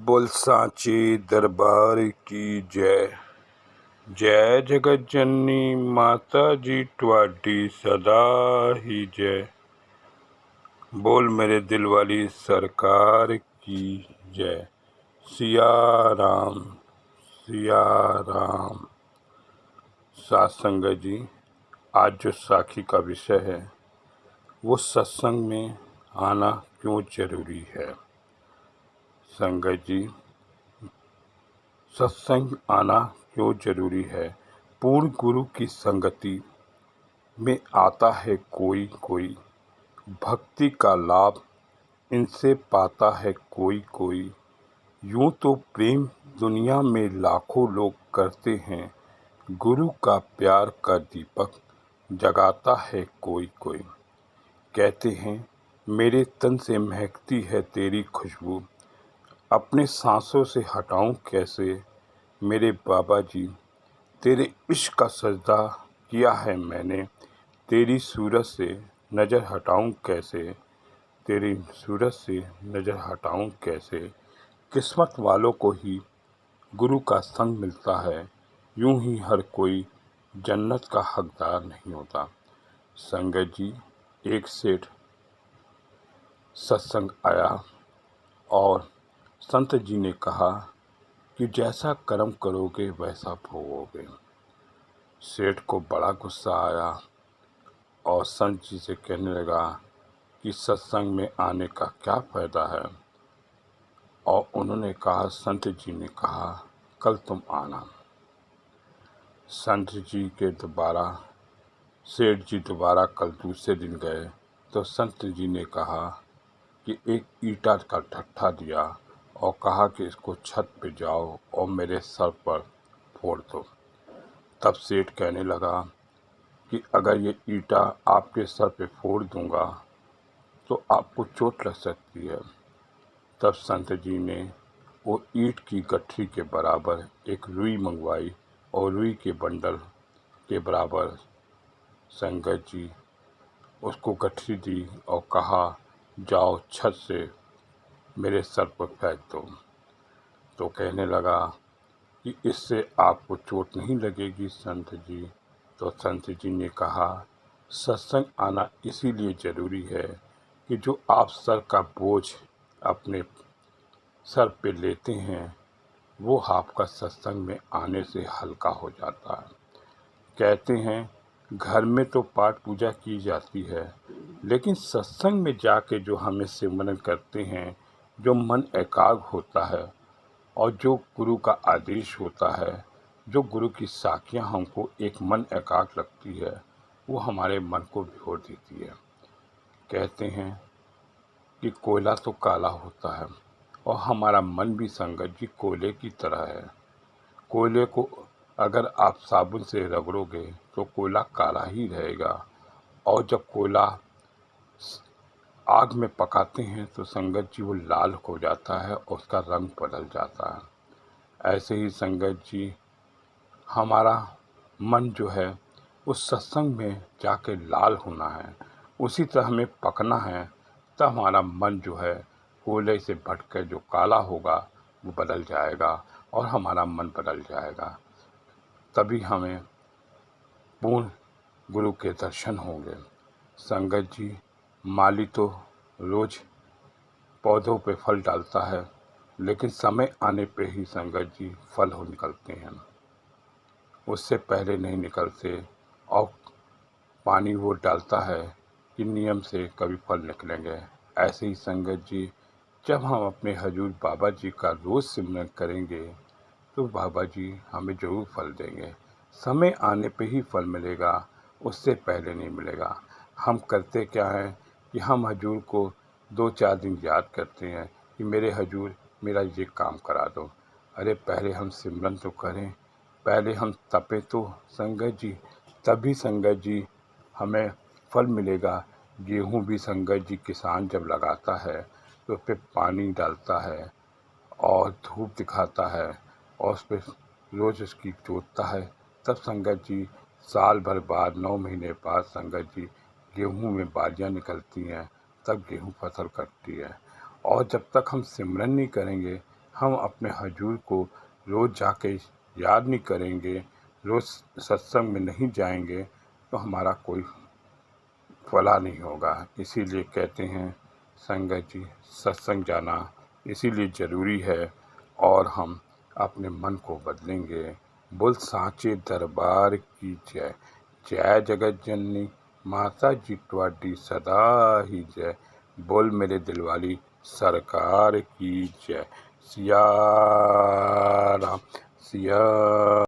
बोल सांचे दरबार की जय। जय जगत जननी माता जी ट्वाडी सदा ही जय। बोल मेरे दिल वाली सरकार की जय। सिया राम सिया राम। साथ संगत जी, आज जो साखी का विषय है वो सत्संग में आना क्यों जरूरी है। संगत जी, सत्संग आना क्यों जरूरी है। पूर्ण गुरु की संगति में आता है कोई कोई, भक्ति का लाभ इनसे पाता है कोई कोई। यूं तो प्रेम दुनिया में लाखों लोग करते हैं, गुरु का प्यार का दीपक जगाता है कोई कोई। कहते हैं मेरे तन से महकती है तेरी खुशबू, अपने सांसों से हटाऊं कैसे। मेरे बाबा जी तेरे इश्क का सजदा किया है मैंने, तेरी सूरत से नज़र हटाऊं कैसे। तेरी सूरत से नज़र हटाऊं कैसे। किस्मत वालों को ही गुरु का संग मिलता है, यूं ही हर कोई जन्नत का हकदार नहीं होता। संगत जी, एक सेठ सत्संग आया और संत जी ने कहा कि जैसा कर्म करोगे वैसा भोगोगे। सेठ को बड़ा गुस्सा आया और संत जी से कहने लगा कि सत्संग में आने का क्या फ़ायदा है। और उन्होंने कहा, संत जी ने कहा कल तुम आना। संत जी के दोबारा सेठ जी दोबारा कल दूसरे दिन गए तो संत जी ने कहा कि एक ईंटा का ठट्ठा दिया और कहा कि इसको छत पे जाओ और मेरे सर पर फोड़ दो। तब सेठ कहने लगा कि अगर ये ईंटा आपके सर पे फोड़ दूंगा तो आपको चोट लग सकती है। तब संत जी ने वो ईंट की गठरी के बराबर एक रुई मंगवाई और रुई के बंडल के बराबर संगत जी उसको गठरी दी और कहा जाओ छत से मेरे सर पर फेंक दो। तो कहने लगा कि इससे आपको चोट नहीं लगेगी संत जी। तो संत जी ने कहा सत्संग आना इसीलिए ज़रूरी है कि जो आप सर का बोझ अपने सर पे लेते हैं वो आपका सत्संग में आने से हल्का हो जाता है। कहते हैं घर में तो पाठ पूजा की जाती है, लेकिन सत्संग में जाके जो हमें सिमरन करते हैं, जो मन एकाग्र होता है और जो गुरु का आदेश होता है, जो गुरु की साखियाँ हमको एक मन एकाग्र लगती है, वो हमारे मन को भिगो देती है। कहते हैं कि कोयला तो काला होता है और हमारा मन भी संगत जी कोयले की तरह है। कोयले को अगर आप साबुन से रगड़ोगे तो कोयला काला ही रहेगा, और जब कोयला आग में पकाते हैं तो संगत जी वो लाल हो जाता है और उसका रंग बदल जाता है। ऐसे ही संगत जी हमारा मन जो है उस सत्संग में जाके लाल होना है, उसी तरह हमें पकना है, तब हमारा मन जो है कोयले से भटकर जो काला होगा वो बदल जाएगा और हमारा मन बदल जाएगा। तभी हमें पूर्ण गुरु के दर्शन होंगे। संगत जी, माली तो रोज़ पौधों पे फल डालता है, लेकिन समय आने पे ही संगत जी फल हो निकलते हैं, उससे पहले नहीं निकलते। और पानी वो डालता है कि नियम से कभी फल निकलेंगे। ऐसे ही संगत जी, जब हम अपने हजूर बाबा जी का रोज़ सिमरन करेंगे तो बाबा जी हमें ज़रूर फल देंगे। समय आने पे ही फल मिलेगा, उससे पहले नहीं मिलेगा। हम करते क्या हैं कि हम हजूर को 2-4 दिन याद करते हैं कि मेरे हजूर मेरा ये काम करा दो। अरे पहले हम सिमरन तो करें, पहले हम तपे तो संगत जी, तभी संगत जी हमें फल मिलेगा। गेहूँ भी संगत जी किसान जब लगाता है तो उस पर पानी डालता है और धूप दिखाता है और उस पर रोज़ उसकी जोतता है, तब संगत जी साल भर बाद 9 महीने बाद संगत जी गेहूँ में बालियाँ निकलती हैं, तब गेहूँ फसल कटती है। और जब तक हम सिमरन नहीं करेंगे हम अपने हजूर को रोज़ जाके याद नहीं करेंगे, रोज़ सत्संग में नहीं जाएंगे, तो हमारा कोई भला नहीं होगा। इसीलिए कहते हैं संगत जी, सत्संग जाना इसीलिए ज़रूरी है, और हम अपने मन को बदलेंगे। बोल सांचे दरबार की जय। जय जगत जननी माता जी ट्वाडी सदा ही जय। बोल मेरे दिलवाली सरकार की जय। सिया राम सिया